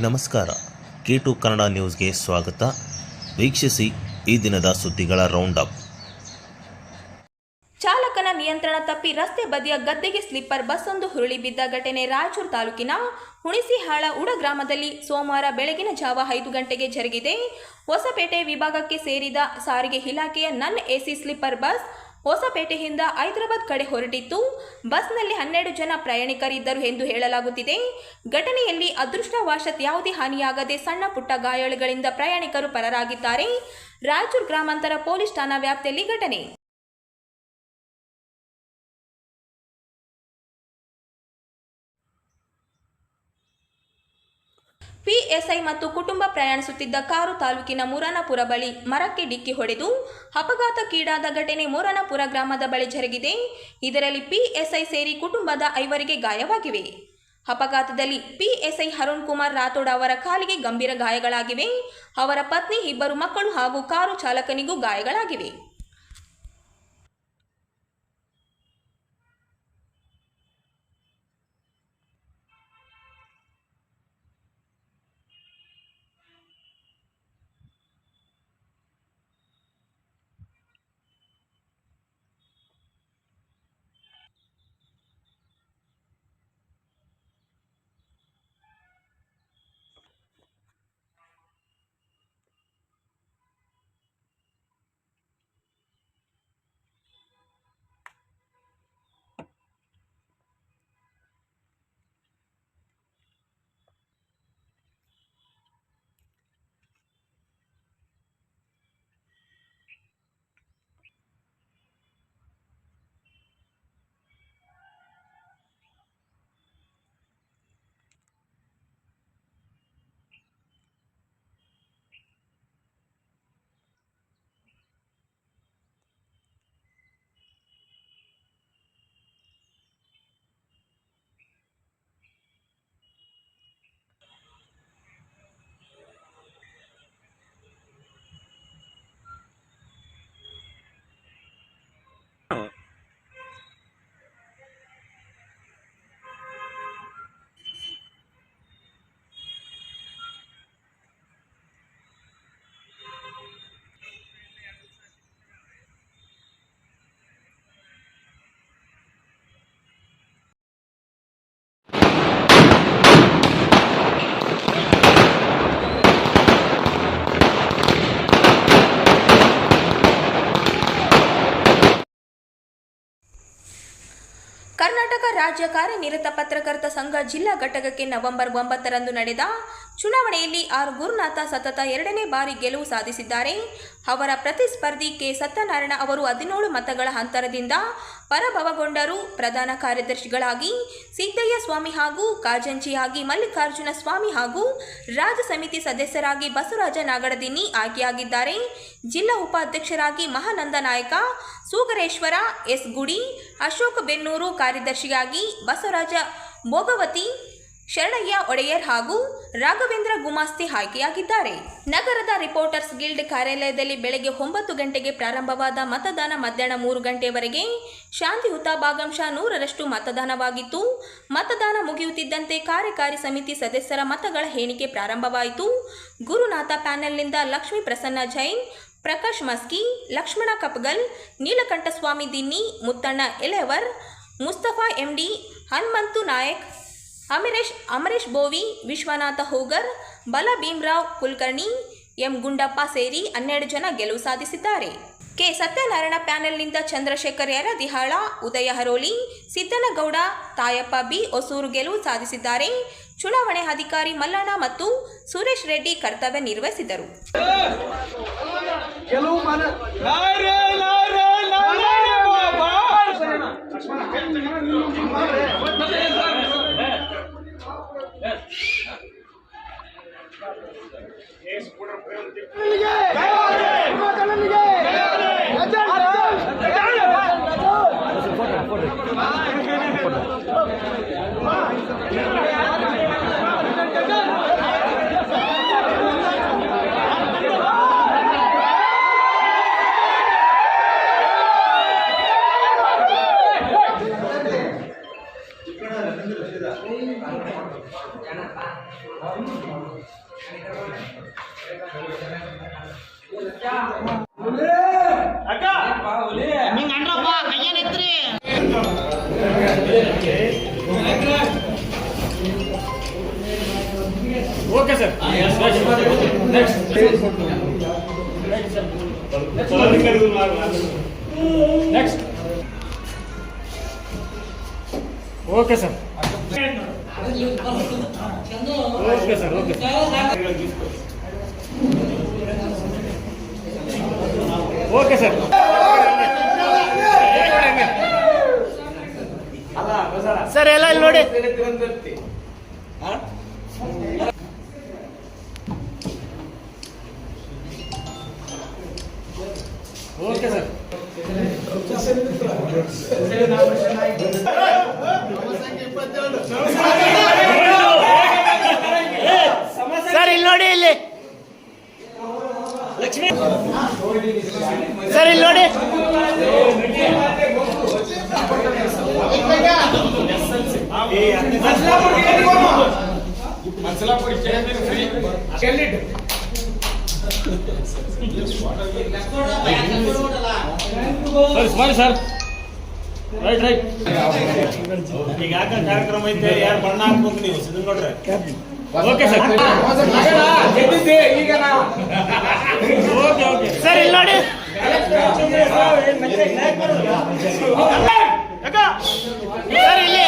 ನಮಸ್ಕಾರ. K2 ಕನ್ನಡ ನ್ಯೂಸ್ಗೆ ಸ್ವಾಗತ. ವೀಕ್ಷಿಸಿ ಈ ದಿನದ ಸುದ್ದಿಗಳ ರೌಂಡ್ ಅಪ್. ಚಾಲಕನ ನಿಯಂತ್ರಣ ತಪ್ಪಿ ರಸ್ತೆ ಬದಿಯ ಗದ್ದೆಗೆ ಸ್ಲಿಪ್ಪರ್ ಬಸ್ಸೊಂದು ಹುರುಳಿ ಬಿದ್ದ ಘಟನೆ ರಾಯಚೂರು ತಾಲೂಕಿನ ಹುಣಿಸಿಹಾಳ ಉಡ ಗ್ರಾಮದಲ್ಲಿ ಸೋಮವಾರ ಬೆಳಗಿನ ಜಾವ 5 ಗಂಟೆಗೆ ಜರುಗಿದೆ. ಹೊಸಪೇಟೆ ವಿಭಾಗಕ್ಕೆ ಸೇರಿದ ಸಾರಿಗೆ ಇಲಾಖೆಯ ನನ್ ಎಸಿ ಸ್ಲಿಪ್ಪರ್ ಬಸ್ ಹೊಸಪೇಟೆಯಿಂದ ಹೈದರಾಬಾದ್ ಕಡೆ ಹೊರಟಿತ್ತು. ಬಸ್ನಲ್ಲಿ 12 ಜನ ಪ್ರಯಾಣಿಕರಿದ್ದರು ಎಂದು ಹೇಳಲಾಗುತ್ತಿದೆ. ಘಟನೆಯಲ್ಲಿ ಅದೃಷ್ಟವಶಾತ್ ಯಾವುದೇ ಹಾನಿಯಾಗದೆ ಸಣ್ಣ ಪುಟ್ಟ ಗಾಯಾಳುಗಳಿಂದ ಪ್ರಯಾಣಿಕರು ಪರಾರಾಗಿದ್ದಾರೆ. ರಾಯಚೂರು ಗ್ರಾಮಾಂತರ ಪೊಲೀಸ್ ಠಾಣಾ ವ್ಯಾಪ್ತಿಯಲ್ಲಿ ಘಟನೆ. ಪಿಎಸ್ಐ ಮತ್ತು ಕುಟುಂಬ ಪ್ರಯಾಣಿಸುತ್ತಿದ್ದ ಕಾರು ತಾಲೂಕಿನ ಮುರಾನಪುರ ಬಳಿ ಮರಕ್ಕೆ ಡಿಕ್ಕಿ ಹೊಡೆದು ಅಪಘಾತಕ್ಕೀಡಾದ ಘಟನೆ ಮುರಾನಪುರ ಗ್ರಾಮದ ಬಳಿ ಜರುಗಿದೆ. ಇದರಲ್ಲಿ ಪಿಎಸ್ಐ ಸೇರಿ ಕುಟುಂಬದ 5 ಗಾಯವಾಗಿವೆ. ಅಪಘಾತದಲ್ಲಿ ಪಿಎಸ್ಐ ಅರುಣ್ ಕುಮಾರ್ ರಾಥೋಡ್ ಅವರ ಕಾಲಿಗೆ ಗಂಭೀರ ಗಾಯಗಳಾಗಿವೆ. ಅವರ ಪತ್ನಿ, 2 ಮಕ್ಕಳು ಹಾಗೂ ಕಾರು ಚಾಲಕನಿಗೂ ಗಾಯಗಳಾಗಿವೆ. ಕರ್ನಾಟಕ ರಾಜ್ಯ ಕಾರ್ಯನಿರತ ಪತ್ರಕರ್ತ ಸಂಘ ಜಿಲ್ಲಾ ಘಟಕಕ್ಕೆ ನವೆಂಬರ್ 9ರಂದು ನಡೆದ ಚುನಾವಣೆಯಲ್ಲಿ ಆರ್ ಗುರುನಾಥ ಸತತ 2ನೇ ಬಾರಿ ಗೆಲುವು ಸಾಧಿಸಿದ್ದಾರೆ. ಅವರ ಪ್ರತಿಸ್ಪರ್ಧಿ ಕೆ ಸತ್ಯನಾರಾಯಣ ಅವರು 17 ಮತಗಳ ಅಂತರದಿಂದ ಪರಾಭವಗೊಂಡರು. ಪ್ರಧಾನ ಕಾರ್ಯದರ್ಶಿಗಳಾಗಿ ಸಿದ್ದಯ್ಯ ಸ್ವಾಮಿ ಹಾಗೂ ಕಾಜಂಚಿಯಾಗಿ ಮಲ್ಲಿಕಾರ್ಜುನ ಸ್ವಾಮಿ ಹಾಗೂ ರಾಜ್ಯ ಸಮಿತಿ ಸದಸ್ಯರಾಗಿ ಬಸವರಾಜ ನಾಗಡದಿನ್ನಿ ಆಯ್ಕೆಯಾಗಿದ್ದಾರೆ. ಜಿಲ್ಲಾ ಉಪಾಧ್ಯಕ್ಷರಾಗಿ ಮಹಾನಂದ ನಾಯಕ, ಸೂಗರೇಶ್ವರ ಎಸ್ ಗುಡಿ, ಅಶೋಕ ಬೆನ್ನೂರು, ಕಾರ್ಯದರ್ಶಿಯಾಗಿ ಬಸವರಾಜ ಭೋಗವತಿ, ಶರಣಯ್ಯ ಒಡೆಯರ್ ಹಾಗೂ ರಾಘವೇಂದ್ರ ಗುಮಾಸ್ತಿ ಆಯ್ಕೆಯಾಗಿದ್ದಾರೆ. ನಗರದ ರಿಪೋರ್ಟರ್ಸ್ ಗಿಲ್ಡ್ ಕಾರ್ಯಾಲಯದಲ್ಲಿ ಬೆಳಗ್ಗೆ 9 ಗಂಟೆಗೆ ಪ್ರಾರಂಭವಾದ ಮತದಾನ ಮಧ್ಯಾಹ್ನ 3 ಗಂಟೆವರೆಗೆ ಶಾಂತಿಯುತ ಭಾಗಂಶ 100ರಷ್ಟು ಮತದಾನವಾಗಿತ್ತು. ಮತದಾನ ಮುಗಿಯುತ್ತಿದ್ದಂತೆ ಕಾರ್ಯಕಾರಿ ಸಮಿತಿ ಸದಸ್ಯರ ಮತಗಳ ಎಣಿಕೆ ಪ್ರಾರಂಭವಾಯಿತು. ಗುರುನಾಥ ಪ್ಯಾನೆಲ್ನಿಂದ ಲಕ್ಷ್ಮೀ ಪ್ರಸನ್ನ ಜೈನ್, ಪ್ರಕಾಶ್ ಮಸ್ಕಿ, ಲಕ್ಷ್ಮಣ ಕಪಗಲ್, ನೀಲಕಂಠಸ್ವಾಮಿ ದಿನ್ನಿ, ಮುತ್ತಣ್ಣ ಎಲೆವರ್, ಮುಸ್ತಫಾ ಎಂಡಿ, ಹನುಮಂತು ನಾಯಕ್, ಅಮರೇಶ್ ಬೋವಿ, ವಿಶ್ವನಾಥ ಹೋಗರ್, ಬಲ ಭೀಮರಾವ್ ಕುಲಕರ್ಣಿ, ಎಂ ಗುಂಡಪ್ಪ ಸೇರಿ 12 ಜನ ಗೆಲುವು ಸಾಧಿಸಿದ್ದಾರೆ. ಕೆ ಸತ್ಯನಾರಾಯಣ ಪ್ಯಾನೆಲ್ನಿಂದ ಚಂದ್ರಶೇಖರ್ ಯರದಿಹಾಳ, ಉದಯ ಹರೋಳಿ, ಸಿದ್ದನಗೌಡ, ತಾಯಪ್ಪ ಬಿ ಹೊಸೂರು ಗೆಲುವು ಸಾಧಿಸಿದ್ದಾರೆ. ಚುನಾವಣೆ ಅಧಿಕಾರಿ ಮಲ್ಲಣ್ಣ ಮತ್ತು ಸುರೇಶ್ ರೆಡ್ಡಿ ಕರ್ತವ್ಯ ನಿರ್ವಹಿಸಿದರು. Okay sir. Next okay sir. Okay sir. Okay okay sir. Sir ಎಲ್ಲ ಇಲ್ಲಿ ನೋಡಿ. Okay sir. ಸರ್ ಇಲ್ಲಿ ನೋಡಿ. ಇಲ್ಲಿ ಲಕ್ಷ್ಮೀ ಸರ್ ಇಲ್ಲಿ ನೋಡಿ. ಸರಿ ಸರ್. Right right. ಈಗ ಯಾಕೆ ಕಾರ್ಯಕ್ರಮ ಐತೆ, ಯಾರು ಬಣ್ಣ ಹಾಕ್ಬೇಕು ನೀವು ಸಿದ್ಧಗೌಡ್ರೆ? Okay sir. Okay okay sir ಇಲ್ಲಿ ನೋಡಿ. ಸರ್ ಇಲ್ಲಿ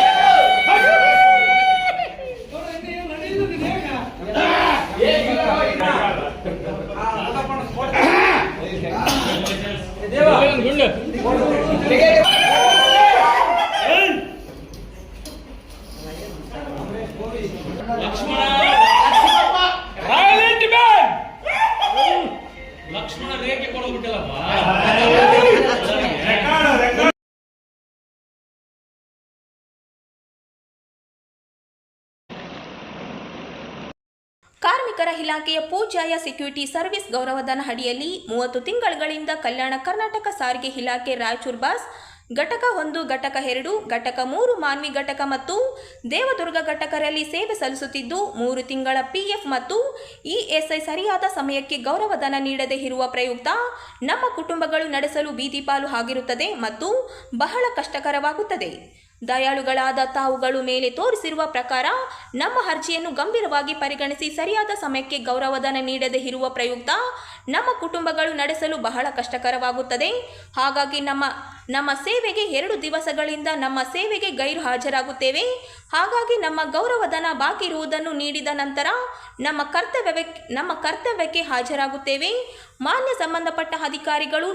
ಲಕ್ಷ್ಮಣ ರೇಖೆ ಕೊಡೋಗ್ಬಿಟ್ಟಿಲ್ಲಪ್ಪ. ಕಾರ್ಮಿಕರ ಇಲಾಖೆಯ ಪೂಜ್ಯಾಯ ಸೆಕ್ಯೂರಿಟಿ ಸರ್ವಿಸ್ ಗೌರವಧನ ಅಡಿಯಲ್ಲಿ 30 ತಿಂಗಳುಗಳಿಂದ ಕಲ್ಯಾಣ ಕರ್ನಾಟಕ ಸಾರಿಗೆ ಇಲಾಖೆ ರಾಯಚೂರು ಬಸ್ ಘಟಕ 1, ಘಟಕ 2, ಘಟಕ 3 ಮಾನ್ವಿ ಘಟಕ ಮತ್ತು ದೇವದುರ್ಗ ಘಟಕರಲ್ಲಿ ಸೇವೆ ಸಲ್ಲಿಸುತ್ತಿದ್ದು 3 ತಿಂಗಳ PF ಮತ್ತು ESI ಸರಿಯಾದ ಸಮಯಕ್ಕೆ ಗೌರವಧನ ನೀಡದೇ ಇರುವ ಪ್ರಯುಕ್ತ ನಮ್ಮ ಕುಟುಂಬಗಳು ನಡೆಸಲು ಬೀದಿಪಾಲು ಆಗಿರುತ್ತದೆ ಮತ್ತು ಬಹಳ ಕಷ್ಟಕರವಾಗುತ್ತದೆ. ದಯಾಳುಗಳಾದ ತಾವುಗಳು ಮೇಲೆ ತೋರಿಸಿರುವ ಪ್ರಕಾರ ನಮ್ಮ ಅರ್ಜಿಯನ್ನು ಗಂಭೀರವಾಗಿ ಪರಿಗಣಿಸಿ ಸರಿಯಾದ ಸಮಯಕ್ಕೆ ಗೌರವಧನ ನೀಡದೇ ಇರುವ ಪ್ರಯುಕ್ತ ನಮ್ಮ ಕುಟುಂಬಗಳು ನಡೆಸಲು ಬಹಳ ಕಷ್ಟಕರವಾಗುತ್ತದೆ. ಹಾಗಾಗಿ ನಮ್ಮ ಸೇವೆಗೆ 2 ದಿವಸಗಳಿಂದ ನಮ್ಮ ಸೇವೆಗೆ ಗೈರು ಹಾಜರಾಗುತ್ತೇವೆ. ಹಾಗಾಗಿ ನಮ್ಮ ಗೌರವಧನ ಬಾಕಿ ಇರುವುದನ್ನು ನೀಡಿದ ನಂತರ ನಮ್ಮ ಕರ್ತವ್ಯಕ್ಕೆ ಹಾಜರಾಗುತ್ತೇವೆ. ಮಾನ್ಯ ಸಂಬಂಧಪಟ್ಟ ಅಧಿಕಾರಿಗಳು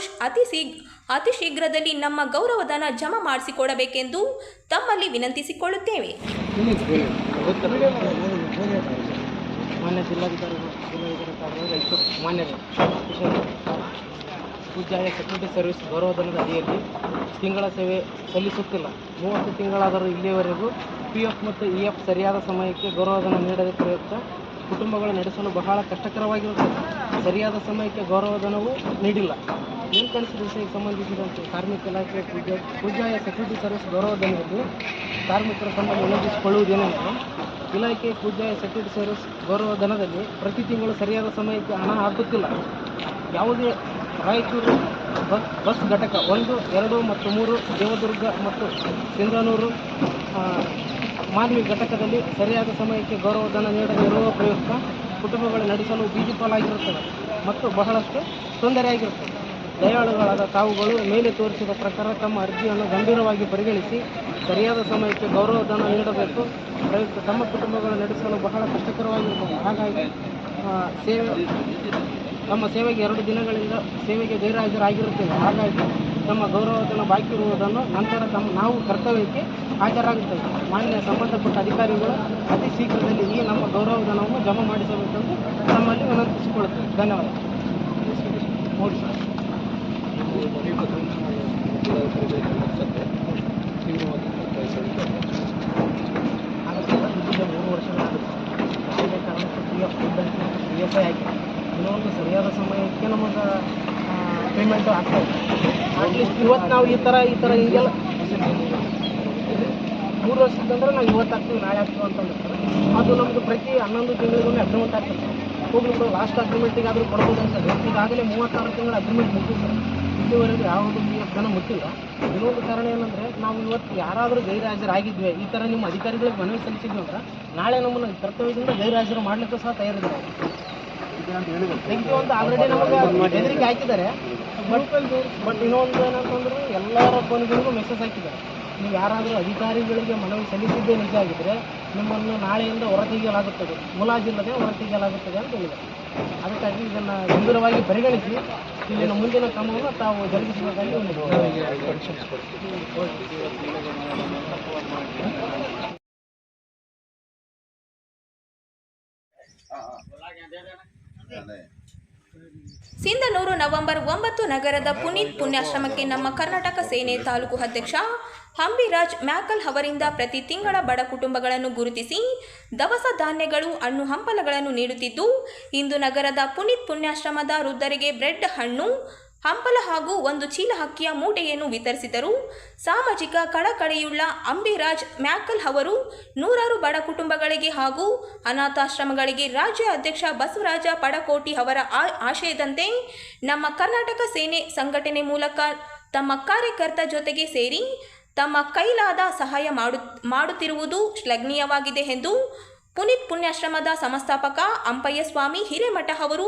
ಅತಿ ಶೀಘ್ರದಲ್ಲಿ ನಮ್ಮ ಗೌರವಧನ ಜಮಾ ಮಾಡಿಸಿಕೊಡಬೇಕೆಂದು ತಮ್ಮಲ್ಲಿ ವಿನಂತಿಸಿಕೊಳ್ಳುತ್ತೇವೆ. ಮಾನ್ಯ ಜಿಲ್ಲಾಧಿಕಾರಿ ಮಾನ್ಯ ಪೂಜ್ಯಾಯ ಸೆಕ್ಯೂರಿಟಿ ಸರ್ವಿಸ್ ಗೌರವಧನದ ಅಡಿಯಲ್ಲಿ ತಿಂಗಳ ಸೇವೆ ಸಲ್ಲಿಸುತ್ತಿಲ್ಲ. 30 ತಿಂಗಳಾದರೂ ಇಲ್ಲಿಯವರೆಗೂ PF ಮತ್ತು EF ಸರಿಯಾದ ಸಮಯಕ್ಕೆ ಗೌರವಧನ ನೀಡದ ಪ್ರಯುಕ್ತ ಕುಟುಂಬಗಳು ನಡೆಸಲು ಬಹಳ ಕಷ್ಟಕರವಾಗಿರುತ್ತದೆ. ಸರಿಯಾದ ಸಮಯಕ್ಕೆ ಗೌರವಧನವೂ ನೀಡಿಲ್ಲ. ಮೇಲ್ಕಳಿಸಿದ ವಿಷಯಕ್ಕೆ ಸಂಬಂಧಿಸಿದಂತೆ ಕಾರ್ಮಿಕ ಇಲಾಖೆ ಪೂಜ್ಯಾಯ ಸೆಕ್ಯೂರಿಟಿ ಸರ್ವಿಸ್ ಗೌರವಧನದಲ್ಲಿ ಕಾರ್ಮಿಕರು ತಮ್ಮನ್ನು ವಿನಂತಿಸಿಕೊಳ್ಳುವುದೇನೆಂದರೆ, ಇಲಾಖೆ ಪೂಜ್ಯಾಯ ಸೆಕ್ಯೂರಿಟಿ ಸರ್ವಿಸ್ ಗೌರವಧನದಲ್ಲಿ ಪ್ರತಿ ತಿಂಗಳು ಸರಿಯಾದ ಸಮಯಕ್ಕೆ ಹಣ ಹಾಕುತ್ತಿಲ್ಲ. ಯಾವುದೇ ರಾಯಚೂರು ಬಸ್ ಘಟಕ 1, 2 ಮತ್ತು 3, ದೇವದುರ್ಗ ಮತ್ತು ಸಿಂಧನೂರು ಮಾನ್ವಿ ಘಟಕದಲ್ಲಿ ಸರಿಯಾದ ಸಮಯಕ್ಕೆ ಗೌರವಧನ ನೀಡದೇ ಇರುವ ಪ್ರಯುಕ್ತ ಕುಟುಂಬಗಳು ನಡೆಸಲು ಬೀದಿಪಾಲಾಗಿರುತ್ತದೆ ಮತ್ತು ಬಹಳಷ್ಟು ತೊಂದರೆಯಾಗಿರುತ್ತದೆ. ದಯಾಳುಗಳಾದ ತಾವುಗಳು ಮೇಲೆ ತೋರಿಸಿದ ಪ್ರಕಾರ ತಮ್ಮ ಅರ್ಜಿಯನ್ನು ಗಂಭೀರವಾಗಿ ಪರಿಗಣಿಸಿ ಸರಿಯಾದ ಸಮಯಕ್ಕೆ ಗೌರವಧನ ನೀಡಬೇಕು. ಪ್ರಯುಕ್ತ ತಮ್ಮ ಕುಟುಂಬಗಳು ನಡೆಸಲು ಬಹಳ ಕಷ್ಟಕರವಾಗಿರುತ್ತದೆ. ಹಾಗಾಗಿ ನಮ್ಮ ಸೇವೆಗೆ 2 ದಿನಗಳಿಂದ ಸೇವೆಗೆ ಗೈರುಹಾಜರಾಗಿರುತ್ತೇವೆ. ಹಾಗಾಗಿ ನಮ್ಮ ಗೌರವಧನ ಬಾಕಿ ಇರುವುದನ್ನು ನಂತರ ನಾವು ಕರ್ತವ್ಯಕ್ಕೆ ಹಾಜರಾಗುತ್ತೇವೆ. ಮಾನ್ಯ ಸಂಬಂಧಪಟ್ಟ ಅಧಿಕಾರಿಗಳು ಅತಿ ಶೀಘ್ರದಲ್ಲಿ ಈ ನಮ್ಮ ಗೌರವಧನವನ್ನು ಜಮಾ ಮಾಡಿಸಬೇಕೆಂದು ನಮ್ಮಲ್ಲಿ ವಿನಂತಿಸಿಕೊಳ್ಳುತ್ತೇವೆ. ಧನ್ಯವಾದ. ನೋಡಿ ಸರ್, ಹಾಗಾಗಿ 3 ವರ್ಷಗಳಾಗುತ್ತೆ. ಯಾವುದೇ ಕಾರಣಕ್ಕೂ ESI ಹಾಕಿ ಇನ್ನೊಂದು ಸರಿಯಾದ ಸಮಯಕ್ಕೆ ನಮಗೆ ಪೇಮೆಂಟು ಆಗ್ತದೆ. ಅಟ್ಲೀಸ್ಟ್ ಇವತ್ತು ನಾವು ಈ ಥರ ಹಿಂಗೆಲ್ಲ 3 ವರ್ಷದಂದ್ರೆ ನಾವು ಇವತ್ತು ಆಗ್ತೀವಿ ನಾಳೆ ಆಗ್ತೀವಿ ಅಂತಂದಿರ್ತಾರೆ. ಅದು ನಮ್ಮದು ಪ್ರತಿ 11 ತಿಂಗಳಿಗೊಮ್ಮೆ ಅಗ್ರಿಮೆಂಟ್ ಆಗ್ತದೆ. ಹೋಗ್ಲಿಕ್ಕೆ ಲಾಸ್ಟ್ ಅಗ್ರಿಮೆಂಟಿಗೆ ಆದರೂ ಕೊಡ್ಬೋದು ಅನ್ಸೋದು. ಈಗಾಗಲೇ 36 ತಿಂಗಳ ಅಗ್ರಿಮೆಂಟ್ ಮುಗಿದಿದೆ. ಇಲ್ಲಿವರೆಗೂ ಯಾವುದೂ PF ಮುಟ್ಟಿಲ್ಲ. ಇನ್ನೊಂದು ಕಾರಣ ಏನಂದರೆ, ನಾವು ಇವತ್ತು ಯಾರಾದರೂ ಗೈರುಹಾಜರಾಗಿದ್ವಿ, ಈ ಥರ ನಿಮ್ಮ ಅಧಿಕಾರಿಗಳಿಗೆ ಮನವಿ ಸಲ್ಲಿಸಿದ್ವಿ ಅಂದ್ರೆ ನಾಳೆ ನಮ್ಮನ್ನು ಕರ್ತವ್ಯದಿಂದ ಗೈರುಹಾಜರು ಮಾಡಲಿಕ್ಕೂ ಸಹ ತಯಾರಿದ್ದಾರೆ. ಅಂತ ಆಲ್ರೆಡಿ ನಮಗೆ ಹೆದರಿಕೆ ಹಾಕಿದ್ದಾರೆ. ಬಟ್ ಇನ್ನೊಂದು ಏನಂತಂದ್ರೆ, ಎಲ್ಲರ ಫೋನ್ಗಳಿಗೂ ಮೆಸೇಜ್ ಹಾಕಿದ್ದಾರೆ, ನೀವು ಯಾರಾದರೂ ಅಧಿಕಾರಿಗಳಿಗೆ ಮನವಿ ಸಲ್ಲಿಸಿದ್ದೇ ನಿಜ ಆಗಿದ್ದರೆ ನಿಮ್ಮನ್ನು ನಾಳೆಯಿಂದ ಹೊರತೆಗೆಯಲಾಗುತ್ತದೆ, ಮುಲಾಜಿಲ್ಲದೆ ಹೊರತೆಗೆಯಲಾಗುತ್ತದೆ ಅಂತ ಹೇಳಿದ್ದಾರೆ. ಅದಕ್ಕಾಗಿ ಇದನ್ನು ಗಂಭೀರವಾಗಿ ಪರಿಗಣಿಸಿ ಇಲ್ಲಿನ ಮುಂದಿನ ಕ್ರಮವನ್ನು ತಾವು ಜರುಗಿಸಬೇಕಾಗಿ ಸಿಂಧನೂರು ನವೆಂಬರ್ 9 ನಗರದ ಪುನೀತ್ ಪುಣ್ಯಾಶ್ರಮಕ್ಕೆ ನಮ್ಮ ಕರ್ನಾಟಕ ಸೇನೆ ತಾಲೂಕು ಅಧ್ಯಕ್ಷ ಹಂಬಿರಾಜ್ ಮ್ಯಾಕಲ್ ಅವರಿಂದ ಪ್ರತಿ ತಿಂಗಳ ಬಡ ಕುಟುಂಬಗಳನ್ನು ಗುರುತಿಸಿ ದವಸ ಧಾನ್ಯಗಳು, ಹಣ್ಣು ಹಂಪಲಗಳನ್ನು ನೀಡುತ್ತಿದ್ದು, ಇಂದು ನಗರದ ಪುನೀತ್ ಪುಣ್ಯಾಶ್ರಮದ ವೃದ್ಧರಿಗೆ ಬ್ರೆಡ್, ಹಣ್ಣು ಹಂಪಲ ಹಾಗೂ 1 ಚೀಲ ಅಕ್ಕಿಯ ಮೂಟೆಯನ್ನು ವಿತರಿಸಿದರು. ಸಾಮಾಜಿಕ ಕಳಕಳಿಯುಳ್ಳ ಅಂಬಿರಾಜ್ ಮ್ಯಾಕಲ್ ಅವರು ನೂರಾರು ಬಡ ಕುಟುಂಬಗಳಿಗೆ ಹಾಗೂ ಅನಾಥಾಶ್ರಮಗಳಿಗೆ ರಾಜ್ಯ ಅಧ್ಯಕ್ಷ ಬಸವರಾಜ ಪಡಕೋಟಿ ಅವರ ಆಶಯದಂತೆ ನಮ್ಮ ಕರ್ನಾಟಕ ಸೇನೆ ಸಂಘಟನೆ ಮೂಲಕ ತಮ್ಮ ಕಾರ್ಯಕರ್ತ ಜೊತೆಗೆ ಸೇರಿ ತಮ್ಮ ಕೈಲಾದ ಸಹಾಯ ಮಾಡುತ್ತಿರುವುದು ಶ್ಲಾಘನೀಯವಾಗಿದೆ ಎಂದು ಪುನೀತ್ ಪುಣ್ಯಾಶ್ರಮದ ಸಂಸ್ಥಾಪಕ ಅಂಪಯ್ಯ ಸ್ವಾಮಿ ಹಿರೇಮಠ ಅವರು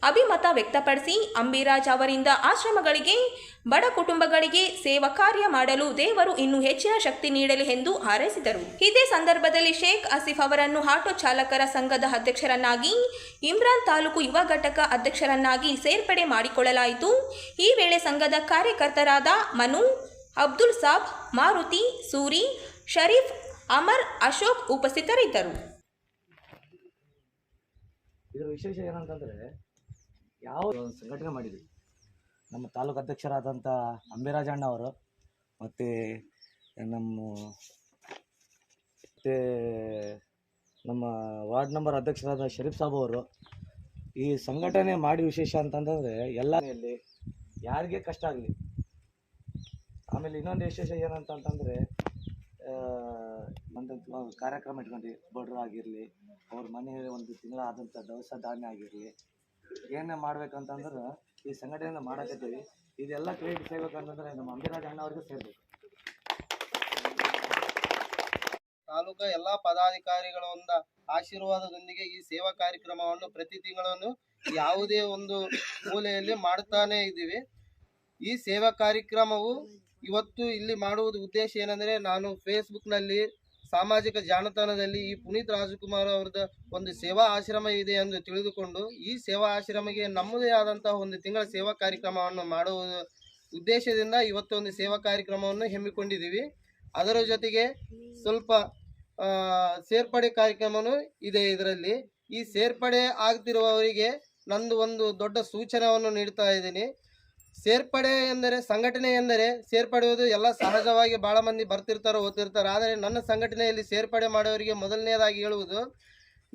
ಅಭಿಮತ ವ್ಯಕ್ತಪಡಿಸಿ, ಅಂಬಿರಾಜ್ ಅವರಿಂದ ಆಶ್ರಮಗಳಿಗೆ, ಬಡ ಕುಟುಂಬಗಳಿಗೆ ಸೇವಾ ಕಾರ್ಯ ಮಾಡಲು ದೇವರು ಇನ್ನೂ ಹೆಚ್ಚಿನ ಶಕ್ತಿ ನೀಡಲಿ ಎಂದು ಹಾರೈಸಿದರು. ಇದೇ ಸಂದರ್ಭದಲ್ಲಿ ಶೇಖ್ ಆಸಿಫ್ ಅವರನ್ನು ಆಟೋ ಚಾಲಕರ ಸಂಘದ ಅಧ್ಯಕ್ಷರನ್ನಾಗಿ, ಇಮ್ರಾನ್ ತಾಲೂಕು ಯುವ ಘಟಕ ಅಧ್ಯಕ್ಷರನ್ನಾಗಿ ಸೇರ್ಪಡೆ ಮಾಡಿಕೊಳ್ಳಲಾಯಿತು. ಈ ವೇಳೆ ಸಂಘದ ಕಾರ್ಯಕರ್ತರಾದ ಮನು, ಅಬ್ದುಲ್ ಸಾಬ್, ಮಾರುತಿ, ಸೂರಿ, ಶರೀಫ್, ಅಮರ್, ಅಶೋಕ್ ಉಪಸ್ಥಿತರಿದ್ದರು. ಇದರ ವಿಶೇಷ ಏನಂತಂದರೆ, ಯಾವ ಸಂಘಟನೆ ಮಾಡಿದ್ವಿ ನಮ್ಮ ತಾಲೂಕು ಅಧ್ಯಕ್ಷರಾದಂಥ ಅಂಬಿರಾಜ್ ಅಣ್ಣ ಅವರು ಮತ್ತು ನಮ್ಮ ವಾರ್ಡ್ ನಂಬರ್ ಅಧ್ಯಕ್ಷರಾದ ಶರೀಫ್ ಸಾಬ್ ಅವರು ಈ ಸಂಘಟನೆ ಮಾಡಿ ವಿಶೇಷ ಅಂತಂದರೆ ಎಲ್ಲಲ್ಲಿ ಯಾರಿಗೆ ಕಷ್ಟ ಆಗಲಿ. ಆಮೇಲೆ ಇನ್ನೊಂದು ವಿಶೇಷ ಏನಂತಂತಂದರೆ, ಒಂದು ಕಾರ್ಯಕ್ರಮ ಇಟ್ಕೊಂಡು ಬಡ್ರು ಆಗಿರಲಿ, ಅವ್ರ ಮನೆಯಲ್ಲಿ 1 ತಿಂಗಳ ಆದಂಥ ದವಸ ಧಾನ್ಯ ಆಗಿರಲಿ, ಏನೇ ಮಾಡ್ಬೇಕಂತಂದ್ರೆ ಈ ಸಂಘಟನೆಯನ್ನು ಮಾಡಕತ್ತೀವಿ. ಇದೆಲ್ಲ ಕ್ರೆಡಿಟ್ ಸೇರ್ಬೇಕಂತಂದರೆ ನಮ್ಮ ಅಂಬಿರಾಜ್ ಅಣ್ಣ ಅವ್ರಿಗೂ ಸೇರ್ಬೇಕು. ತಾಲೂಕಾ ಎಲ್ಲ ಪದಾಧಿಕಾರಿಗಳ ಒಂದು ಆಶೀರ್ವಾದದೊಂದಿಗೆ ಈ ಸೇವಾ ಕಾರ್ಯಕ್ರಮವನ್ನು ಪ್ರತಿ ತಿಂಗಳನ್ನು ಯಾವುದೇ ಒಂದು ಮೂಲೆಯಲ್ಲಿ ಮಾಡುತ್ತಾನೇ ಇದ್ದೀವಿ. ಈ ಸೇವಾ ಕಾರ್ಯಕ್ರಮವು ಇವತ್ತು ಇಲ್ಲಿ ಮಾಡುವುದು ಉದ್ದೇಶ ಏನಂದರೆ, ನಾನು ಫೇಸ್ಬುಕ್ನಲ್ಲಿ ಸಾಮಾಜಿಕ ಜಾಲತಾಣದಲ್ಲಿ ಈ ಪುನೀತ್ ರಾಜಕುಮಾರ್ ಅವ್ರದ್ದು ಒಂದು ಸೇವಾ ಆಶ್ರಮ ಇದೆ ಎಂದು ತಿಳಿದುಕೊಂಡು ಈ ಸೇವಾ ಆಶ್ರಮಕ್ಕೆ ನಮ್ಮದೇ ಆದಂತಹ 1 ತಿಂಗಳ ಸೇವಾ ಕಾರ್ಯಕ್ರಮವನ್ನು ಮಾಡುವ ಉದ್ದೇಶದಿಂದ ಇವತ್ತು ಒಂದು ಸೇವಾ ಕಾರ್ಯಕ್ರಮವನ್ನು ಹಮ್ಮಿಕೊಂಡಿದ್ದೀವಿ. ಅದರ ಜೊತೆಗೆ ಸ್ವಲ್ಪ ಸೇರ್ಪಡೆ ಕಾರ್ಯಕ್ರಮವೂ ಇದೆ. ಇದರಲ್ಲಿ ಈ ಸೇರ್ಪಡೆ ಆಗ್ತಿರುವವರಿಗೆ ನಂದು ಒಂದು ದೊಡ್ಡ ಸೂಚನೆಯನ್ನು ನೀಡ್ತಾ ಇದ್ದೀನಿ. ಸೇರ್ಪಡೆ ಎಂದರೆ, ಸಂಘಟನೆ ಎಂದರೆ ಸೇರ್ಪಡೆಯುವುದು ಎಲ್ಲ ಸಹಜವಾಗಿ ಭಾಳ ಮಂದಿ ಬರ್ತಿರ್ತಾರೆ, ಓದ್ತಿರ್ತಾರೆ. ಆದರೆ ನನ್ನ ಸಂಘಟನೆಯಲ್ಲಿ ಸೇರ್ಪಡೆ ಮಾಡೋರಿಗೆ ಮೊದಲನೇದಾಗಿ ಹೇಳುವುದು,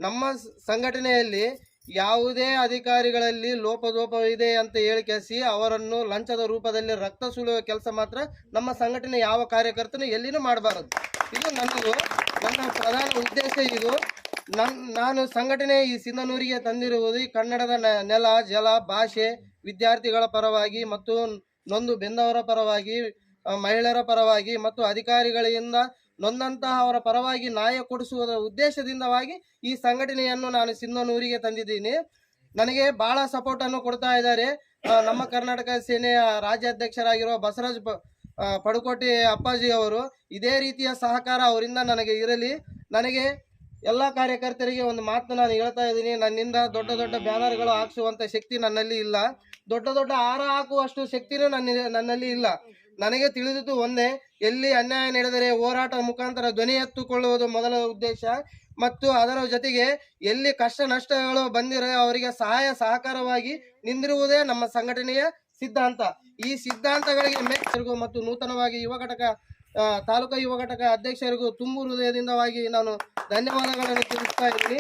ನಮ್ಮ ಸಂಘಟನೆಯಲ್ಲಿ ಯಾವುದೇ ಅಧಿಕಾರಿಗಳಲ್ಲಿ ಲೋಪದೋಪವಿದೆ ಅಂತ ಹೇಳಿಕೆಸಿ ಅವರನ್ನು ಲಂಚದ ರೂಪದಲ್ಲಿ ರಕ್ತ ಸುಳುವ ಕೆಲಸ ಮಾತ್ರ ನಮ್ಮ ಸಂಘಟನೆ ಯಾವ ಕಾರ್ಯಕರ್ತನು ಎಲ್ಲಿನೂ ಮಾಡಬಾರದು. ಇದು ನನ್ನ ಪ್ರಧಾನ ಉದ್ದೇಶ. ಇದು ನಾನು ಸಂಘಟನೆ ಈ ಸಿಂಧನೂರಿಗೆ ತಂದಿರುವುದು ಈ ಕನ್ನಡದ ನೆಲ, ಜಲ, ಭಾಷೆ, ವಿದ್ಯಾರ್ಥಿಗಳ ಪರವಾಗಿ ಮತ್ತು ನೊಂದು ಬೆಂದವರ ಪರವಾಗಿ, ಮಹಿಳೆಯರ ಪರವಾಗಿ ಮತ್ತು ಅಧಿಕಾರಿಗಳಿಂದ ನೊಂದಂತಹ ಅವರ ಪರವಾಗಿ ನ್ಯಾಯ ಕೊಡಿಸುವುದರ ಉದ್ದೇಶದಿಂದವಾಗಿ ಈ ಸಂಘಟನೆಯನ್ನು ನಾನು ಸಿಂಧನೂರಿಗೆ ತಂದಿದ್ದೀನಿ. ನನಗೆ ಭಾಳ ಸಪೋರ್ಟನ್ನು ಕೊಡ್ತಾ ಇದ್ದಾರೆ ನಮ್ಮ ಕರ್ನಾಟಕ ಸೇನೆಯ ರಾಜ್ಯಾಧ್ಯಕ್ಷರಾಗಿರುವ ಬಸವರಾಜ್ ಪಡಕೋಟಿ ಅಪ್ಪಾಜಿ ಅವರು. ಇದೇ ರೀತಿಯ ಸಹಕಾರ ಅವರಿಂದ ನನಗೆ ಇರಲಿ. ನನಗೆ ಎಲ್ಲ ಕಾರ್ಯಕರ್ತರಿಗೆ ಒಂದು ಮಾತು ನಾನು ಹೇಳ್ತಾ ಇದ್ದೀನಿ, ನನ್ನಿಂದ ದೊಡ್ಡ ದೊಡ್ಡ ಬ್ಯಾನರ್ಗಳು ಹಾಕಿಸುವಂಥ ಶಕ್ತಿ ನನ್ನಲ್ಲಿ ಇಲ್ಲ, ದೊಡ್ಡ ದೊಡ್ಡ ಹಾರ ಹಾಕುವಷ್ಟು ಶಕ್ತಿನೂ ನನ್ನಲ್ಲಿ ಇಲ್ಲ. ನನಗೆ ತಿಳಿದಿದ್ದು ಒಂದೇ, ಎಲ್ಲಿ ಅನ್ಯಾಯ ನಡೆದರೆ ಹೋರಾಟ ಮುಖಾಂತರ ಧ್ವನಿ ಎತ್ತುಕೊಳ್ಳುವುದು ಮೊದಲ ಉದ್ದೇಶ, ಮತ್ತು ಅದರ ಜೊತೆಗೆ ಎಲ್ಲಿ ಕಷ್ಟ ನಷ್ಟಗಳು ಬಂದಿರೋ ಅವರಿಗೆ ಸಹಾಯ ಸಹಕಾರವಾಗಿ ನಿಂದಿರುವುದೇ ನಮ್ಮ ಸಂಘಟನೆಯ ಸಿದ್ಧಾಂತ. ಈ ಸಿದ್ಧಾಂತಗಳಿಗೆ ಮೇರೆಗೂ ಮತ್ತು ನೂತನವಾಗಿ ಯುವ ಘಟಕ ತಾಲೂಕಾ ಯುವ ಘಟಕ ಅಧ್ಯಕ್ಷರಿಗೂ ತುಂಬು ಹೃದಯದಿಂದವಾಗಿ ನಾನು ಧನ್ಯವಾದಗಳನ್ನು ತಿಳಿಸ್ತಾ ಇದ್ದೀನಿ.